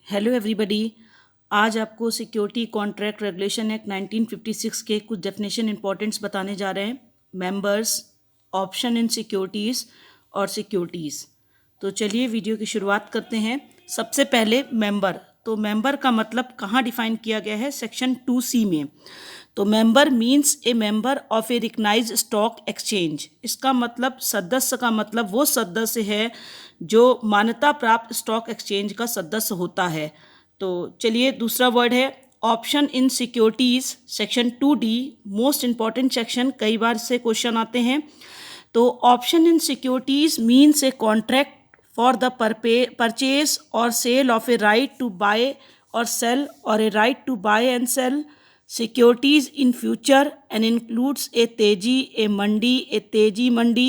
Hello everybody. आज आपको security contract regulation act 1956 के कुछ डेफिनेशन इंपॉर्टेंट्स बताने जा रहे हैं। मेंबर्स, ऑप्शन इन सिक्योरिटीज़ और सिक्योरिटीज़। तो चलिए वीडियो की शुरुआत करते हैं। सबसे पहले मेंबर। तो मेंबर का मतलब कहाँ डिफाइन किया गया है? सेक्शन 2C में। तो member means a member of a recognised stock exchange. इसका मतलब सदस्य का मतलब वो सदस्य है जो मान्यता प्राप्त स्टॉक एक्सचेंज का सदस्य होता है। तो चलिए दूसरा वर्ड है option in securities, section 2D, most important section, कई बार से क्वेश्चन आते हैं। तो option in securities means a contract for the purchase or sale of a right to buy or sell or a right to buy and sell securities in future and includes a teji, a mandi, a teji mandi,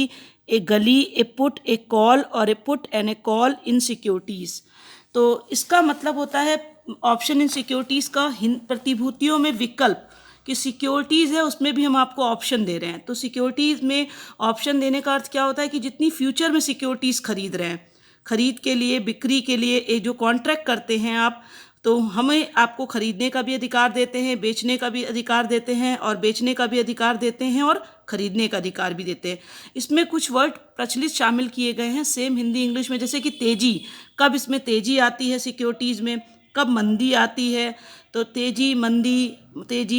a gali, a put, a call or a put and a call in securities। तो इसका मतलब होता है option in securities का प्रतिभूतियों में विकल्प कि सिक्योरिटीज़ है उसमें भी हम आपको ऑप्शन दे रहे हैं। तो सिक्योरिटीज़ में ऑप्शन देने का अर्थ क्या होता है कि जितनी फ्यूचर में सिक्योरिटीज़ खरीद रहे हैं, खरीद के लिए, बिक्री के लिए ये जो कॉन्ट्रैक्ट करते हैं आप, तो हमें आपको खरीदने का भी अधिकार देते हैं, बेचने का भी अधिकार देते हैं, और बेचने का भी अधिकार देते हैं और खरीदने का अधिकार भी देते हैं। इसमें कुछ वर्ड प्रचलित शामिल किए गए हैं सेम हिंदी इंग्लिश में, जैसे कि तेजी। कब इसमें तेजी आती है सिक्योरिटीज़ में, कब मंदी आती है? तो तेजी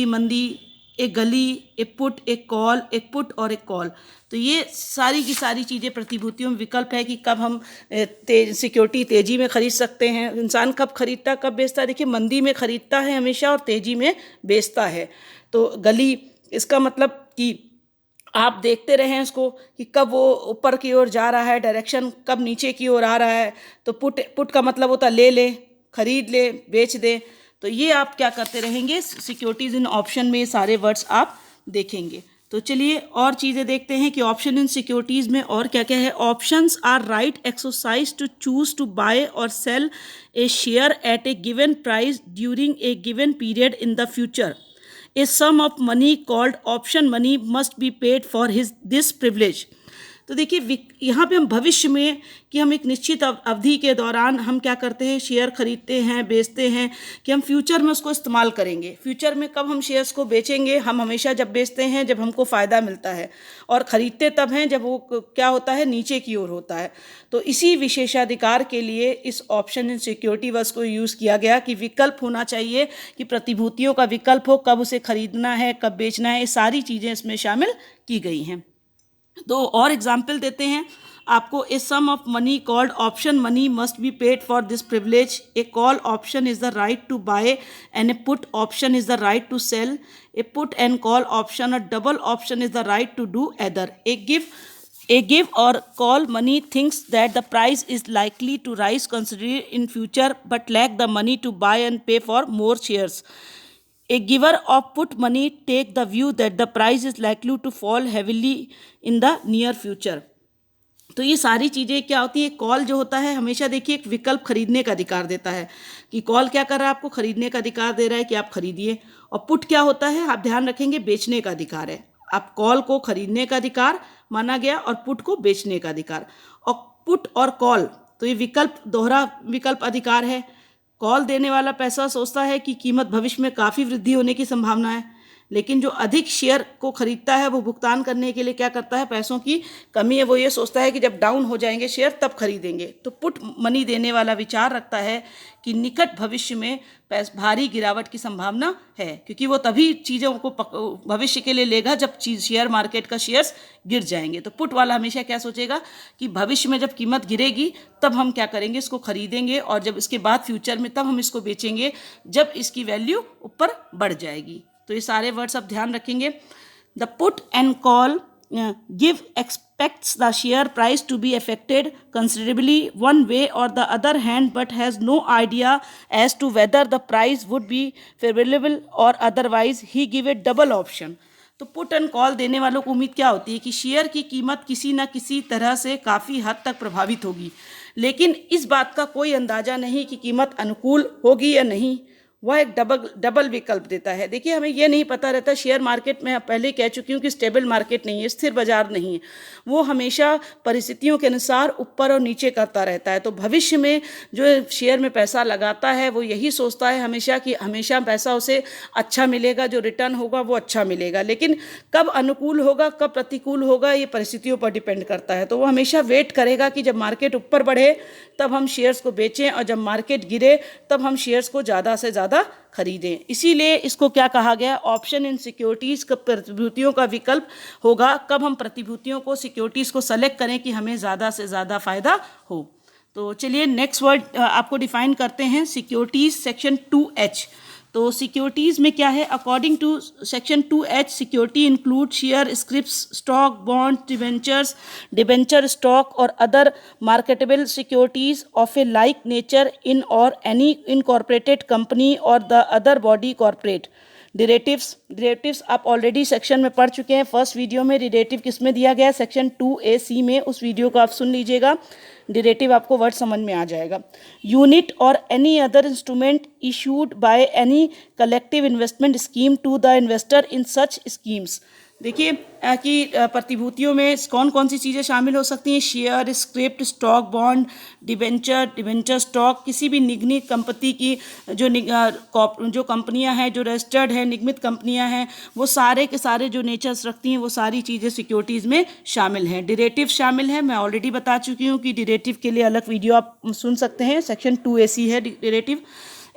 मंदी, एक गली, एक पुट, एक कॉल, एक पुट और एक कॉल। तो ये सारी की सारी चीज़ें प्रतिभूतियों में विकल्प है कि कब हम सिक्योरिटी तेजी में खरीद सकते हैं। इंसान कब खरीदता, कब बेचता है? देखिए, मंदी में खरीदता है हमेशा और तेजी में बेचता है। तो गली, इसका मतलब कि आप देखते रहें उसको कि कब वो ऊपर की ओर जा रहा है, डायरेक्शन कब नीचे की ओर आ रहा है। तो पुट का मतलब होता है ले ले, खरीद ले, बेच दे। तो ये आप क्या करते रहेंगे, सिक्योरिटीज़ इन ऑप्शन में सारे वर्ड्स आप देखेंगे। तो चलिए और चीज़ें देखते हैं कि ऑप्शन इन सिक्योरिटीज़ में और क्या क्या है। Options are right exercise to choose to buy or sell a share at a given price during a given period in the future. A sum of money called option money must be paid for this privilege। तो देखिए यहाँ पे हम भविष्य में कि हम एक निश्चित अवधि के दौरान हम क्या करते हैं, शेयर खरीदते हैं, बेचते हैं, कि हम फ्यूचर में उसको इस्तेमाल करेंगे। फ्यूचर में कब हम शेयर्स को बेचेंगे? हम हमेशा जब बेचते हैं जब हमको फ़ायदा मिलता है, और ख़रीदते तब हैं जब वो क्या होता है, नीचे की ओर होता है। तो इसी विशेषाधिकार के लिए इस ऑप्शन इन सिक्योरिटी वर्ड्स को यूज़ किया गया कि विकल्प होना चाहिए, कि प्रतिभूतियों का विकल्प हो, कब उसे खरीदना है, कब बेचना है, ये सारी चीज़ें इसमें शामिल की गई हैं। तो और एग्जाम्पल देते हैं आपको। A sum of money called option money must be paid for this privilege. A call option is the right to buy and a put option is the right to sell. A put and call option, a double option is the right to do either. A give or call money thinks that the price is likely to rise considerably in future but lack the money to buy and pay for more shares. A giver of put money take the view that the price is likely to fall heavily in the near future। तो ये सारी चीज़ें क्या होती है, call जो होता है हमेशा देखिए एक विकल्प खरीदने का अधिकार देता है, कि कॉल क्या कर रहा है, आपको खरीदने का अधिकार दे रहा है कि आप खरीदिए। और पुट क्या होता है, आप ध्यान रखेंगे, बेचने का अधिकार है। आप कॉल को खरीदने का अधिकार माना गया और पुट को बेचने का अधिकार। और पुट और कॉल तो ये विकल्प, दोहरा विकल्प अधिकार है। कॉल देने वाला पैसा सोचता है कि कीमत भविष्य में काफ़ी वृद्धि होने की संभावना है, लेकिन जो अधिक शेयर को खरीदता है वो भुगतान करने के लिए क्या करता है, पैसों की कमी है, वो ये सोचता है कि जब डाउन हो जाएंगे शेयर तब खरीदेंगे। तो पुट मनी देने वाला विचार रखता है कि निकट भविष्य में भारी गिरावट की संभावना है, क्योंकि वो तभी चीज़ों को भविष्य के लिए लेगा जब शेयर मार्केट का शेयर्स गिर जाएंगे। तो पुट वाला हमेशा क्या सोचेगा कि भविष्य में जब कीमत गिरेगी तब हम क्या करेंगे, इसको खरीदेंगे, और जब इसके बाद फ्यूचर में तब हम इसको बेचेंगे जब इसकी वैल्यू ऊपर बढ़ जाएगी। तो ये सारे वर्ड्स आप ध्यान रखेंगे। The put and call give expects the share price to be affected considerably one way or the other hand but has no idea as to whether the price would be favorable or otherwise he give a double option। तो put and call देने वालों को उम्मीद क्या होती है कि share की कीमत किसी न किसी तरह से काफ़ी हद तक प्रभावित होगी, लेकिन इस बात का कोई अंदाज़ा नहीं कि कीमत अनुकूल होगी या नहीं, वह एक डबल विकल्प देता है। देखिए, हमें ये नहीं पता रहता, शेयर मार्केट में पहले कह चुकी हूँ कि स्टेबल मार्केट नहीं है, स्थिर बाजार नहीं है, वो हमेशा परिस्थितियों के अनुसार ऊपर और नीचे करता रहता है। तो भविष्य में जो शेयर में पैसा लगाता है वो यही सोचता है हमेशा कि हमेशा पैसा उसे अच्छा मिलेगा, जो रिटर्न होगा वो अच्छा मिलेगा, लेकिन कब अनुकूल होगा कब प्रतिकूल होगा ये परिस्थितियों पर डिपेंड करता है। तो वो हमेशा वेट करेगा कि जब मार्केट ऊपर बढ़े तब हम शेयर्स को बेचें और जब मार्केट गिरे तब हम शेयर्स को ज़्यादा से ज़्यादा खरीदें। इसीलिए इसको क्या कहा गया, ऑप्शन इन सिक्योरिटीज़ का प्रतिभूतियों का विकल्प होगा, कब हम प्रतिभूतियों को सिक्योरिटीज़ को सेलेक्ट करें कि हमें ज़्यादा से ज़्यादा फायदा हो। तो चलिए नेक्स्ट वर्ड आपको डिफाइन करते हैं, सिक्योरिटीज़ सेक्शन 2H। तो सिक्योरिटीज़ में क्या है, according to section 2H security include share, scripts, stock, bond, debenture, stock or other marketable securities of a like nature in or any incorporated company or the other body corporate. Derivatives आप already section में पढ़ चुके हैं, first video में डिरेटिव किस में दिया गया है, सेक्शन 2AC में, उस वीडियो को आप सुन लीजिएगा, डिरेटिव आपको वर्ड समझ में आ जाएगा। यूनिट और any other instrument issued by any collective investment scheme to the investor in such schemes. देखिए कि प्रतिभूतियों में कौन कौन सी चीज़ें शामिल हो सकती हैं, share, script, stock, bond, debenture stock, किसी भी निगमित कंपनी की जो कंपनियां हैं, जो रजिस्टर्ड है, निगमित कंपनियां हैं, वो सारे के सारे जो नेचर्स रखती हैं वो सारी चीज़ें सिक्योरिटीज़ में शामिल हैं। डिरेटिव शामिल है, मैं ऑलरेडी बता चुकी हूँ कि डिरेटिव के लिए अलग वीडियो आप सुन सकते हैं, सेक्शन 2AC है डिरेटिव।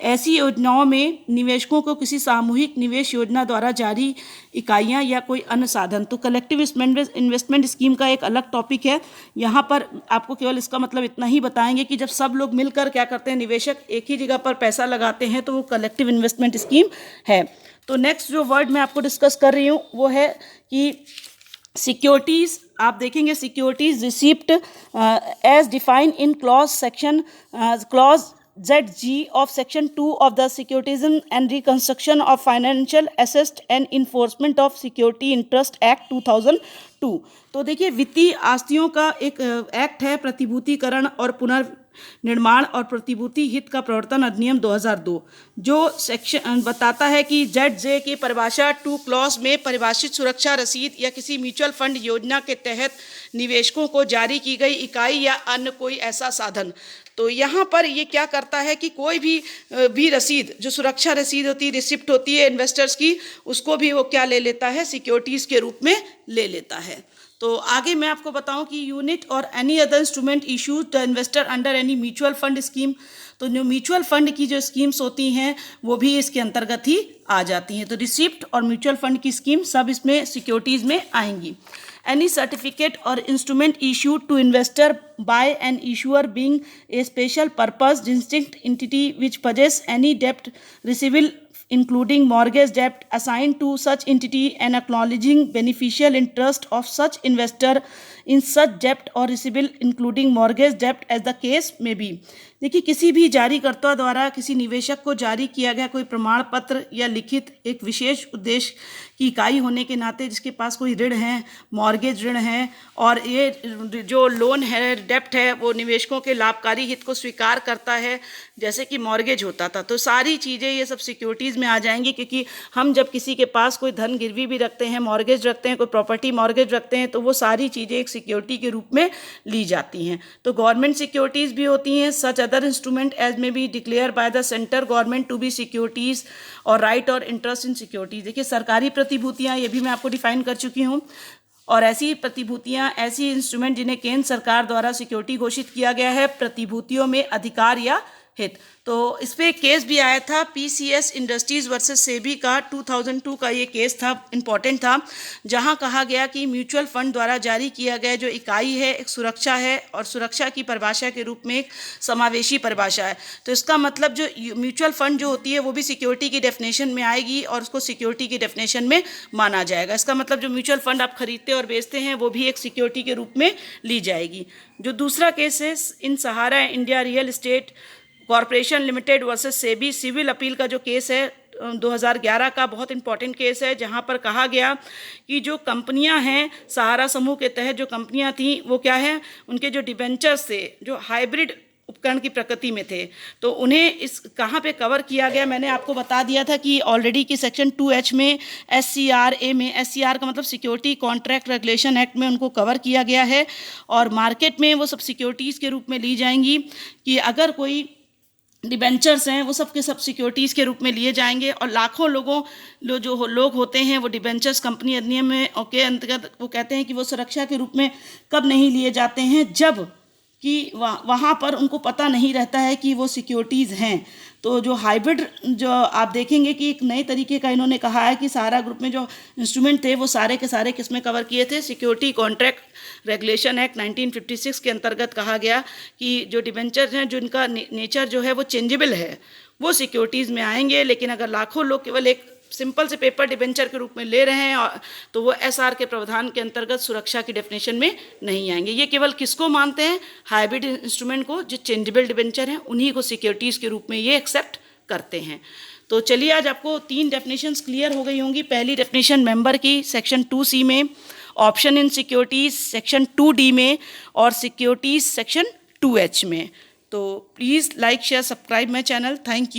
ऐसी योजनाओं में निवेशकों को किसी सामूहिक निवेश योजना द्वारा जारी इकाइयां या कोई अन्य साधन, तो कलेक्टिव इन्वेस्टमेंट स्कीम का एक अलग टॉपिक है। यहाँ पर आपको केवल इसका मतलब इतना ही बताएंगे कि जब सब लोग मिलकर क्या करते हैं, निवेशक एक ही जगह पर पैसा लगाते हैं, तो वो कलेक्टिव इन्वेस्टमेंट स्कीम है। तो नेक्स्ट जो वर्ड मैं आपको डिस्कस कर रही हूँ वो है कि सिक्योरिटीज़। आप देखेंगे securities receipt as defined in clause ZG of Section 2 of the Securitism and Reconstruction of Financial Assets and Enforcement of Security Interest Act 2002। तो देखिए, वित्तीय आस्तियों का एक एक्ट है, प्रतिभूतिकरण और पुनर्निर्माण और प्रतिभूति हित का प्रवर्तन अधिनियम 2002, जो सेक्शन बताता है कि ZJ की परिभाषा 2 क्लॉज में परिभाषित सुरक्षा रसीद या किसी म्यूचुअल फंड योजना के तहत निवेशकों को जारी की गई इकाई या अन्य कोई ऐसा साधन। तो यहाँ पर ये क्या करता है कि कोई भी रसीद, जो सुरक्षा रसीद होती है, रिसिप्ट होती है इन्वेस्टर्स की, उसको भी वो क्या ले लेता है, सिक्योरिटीज़ के रूप में ले लेता है। तो आगे मैं आपको बताऊं कि यूनिट और any other instrument issued the investor under any mutual fund scheme. तो जो म्यूचुअल फंड की जो स्कीम्स होती हैं वो भी इसके अंतर्गत ही आ जाती हैं। तो रिसिप्ट और म्यूचुअल फंड की स्कीम सब इसमें सिक्योरिटीज़ में आएंगी। Any certificate or instrument issued to investor by an issuer being a special purpose distinct entity which possess any debt receivable including mortgage debt assigned to such entity and acknowledging beneficial interest of such investor in such debt or receivable including mortgage debt as the case may be। देखिए, किसी भी जारीकर्ता द्वारा किसी निवेशक को जारी किया गया कोई प्रमाण पत्र या लिखित एक विशेष उद्देश्य की इकाई होने के नाते, जिसके पास कोई ऋण है, मॉर्गेज ऋण है, और ये जो लोन है, डेप्ट है, वो निवेशकों के लाभकारी हित को स्वीकार करता है, जैसे कि मॉर्गेज होता था। तो सारी चीज़ें ये सब सिक्योरिटीज़ में आ जाएंगी, क्योंकि हम जब किसी के पास कोई धन गिरवी भी रखते हैं, मॉर्गेज रखते हैं, कोई प्रॉपर्टी मॉर्गेज रखते हैं, तो वो सारी चीज़ें एक सिक्योरिटी के रूप में ली जाती हैं। तो गवर्नमेंट सिक्योरिटीज़ भी होती हैं, such other instrument as may be declared by the centre government to be securities और राइट और इंटरेस्ट इन सिक्योरिटीज़। देखिए, सरकारी प्रतिभूतियाँ, ये भी मैं आपको डिफाइन कर चुकी हूँ, और ऐसी प्रतिभूतियाँ, ऐसी इंस्ट्रूमेंट जिन्हें केंद्र सरकार द्वारा सिक्योरिटी घोषित किया गया है, प्रतिभूतियों में अधिकार या हित। तो इस पर एक केस भी आया था, PCS इंडस्ट्रीज वर्सेस सेबी का 2002 का ये केस था, इम्पॉर्टेंट था, जहां कहा गया कि म्यूचुअल फंड द्वारा जारी किया गया जो इकाई है एक सुरक्षा है, और सुरक्षा की परिभाषा के रूप में एक समावेशी परिभाषा है। तो इसका मतलब जो म्यूचुअल फंड जो होती है वो भी सिक्योरिटी की डेफिनेशन में आएगी और उसको सिक्योरिटी की डेफिनेशन में माना जाएगा। इसका मतलब जो म्यूचुअल फंड आप खरीदते और बेचते हैं वो भी एक सिक्योरिटी के रूप में ली जाएगी। जो दूसरा केस है, in Sahara India real estate corporation limited versus SEBI civil appeal का जो केस है 2011 का, बहुत इंपॉर्टेंट केस है, जहां पर कहा गया कि जो कंपनियां हैं, सहारा समूह के तहत जो कंपनियां थीं वो क्या है, उनके जो डिबेंचर्स थे, जो हाइब्रिड उपकरण की प्रकृति में थे, तो उन्हें इस कहाँ पे कवर किया गया, मैंने आपको बता दिया था कि ऑलरेडी कि सेक्शन 2H में SCRA में, SCR का मतलब सिक्योरिटी कॉन्ट्रैक्ट रेगुलेशन एक्ट में उनको कवर किया गया है। और मार्केट में वो सब सिक्योरिटीज़ के रूप में ली जाएंगी कि अगर कोई डिबेंचर्स हैं वो सब के सब सिक्योरिटीज़ के रूप में लिए जाएंगे। और लाखों लोग होते हैं वो डिबेंचर्स कंपनी अधिनियम में के अंतर्गत वो कहते हैं कि वो सुरक्षा के रूप में कब नहीं लिए जाते हैं, जब कि वहाँ पर उनको पता नहीं रहता है कि वो सिक्योरिटीज़ हैं। तो जो हाइब्रिड जो आप देखेंगे कि एक नए तरीके का इन्होंने कहा है कि सारा ग्रुप में जो इंस्ट्रूमेंट थे वो सारे के सारे किस में कवर किए थे, सिक्योरिटी कॉन्ट्रैक्ट रेगुलेशन एक्ट 1956 के अंतर्गत कहा गया कि जो डिबेंचर हैं जिनका नेचर जो है वो चेंजेबल है वो सिक्योरिटीज़ में आएंगे। लेकिन अगर लाखों लोग केवल एक सिंपल से पेपर डिबेंचर के रूप में ले रहे हैं तो वो SR के प्रावधान के अंतर्गत सुरक्षा की डेफिनेशन में नहीं आएंगे। ये केवल किसको मानते हैं, हाइब्रिड इंस्ट्रूमेंट को, जो चेंजेबल डिबेंचर हैं उन्हीं को सिक्योरिटीज़ के रूप में ये एक्सेप्ट करते हैं। तो चलिए आज आपको 3 डेफिनेशंस क्लियर हो गई होंगी। पहली डेफिनेशन मेंबर की सेक्शन 2C में, option in securities section 2D में और सिक्योरिटीज़ सेक्शन 2H में। तो please like share subscribe my channel. Thank you.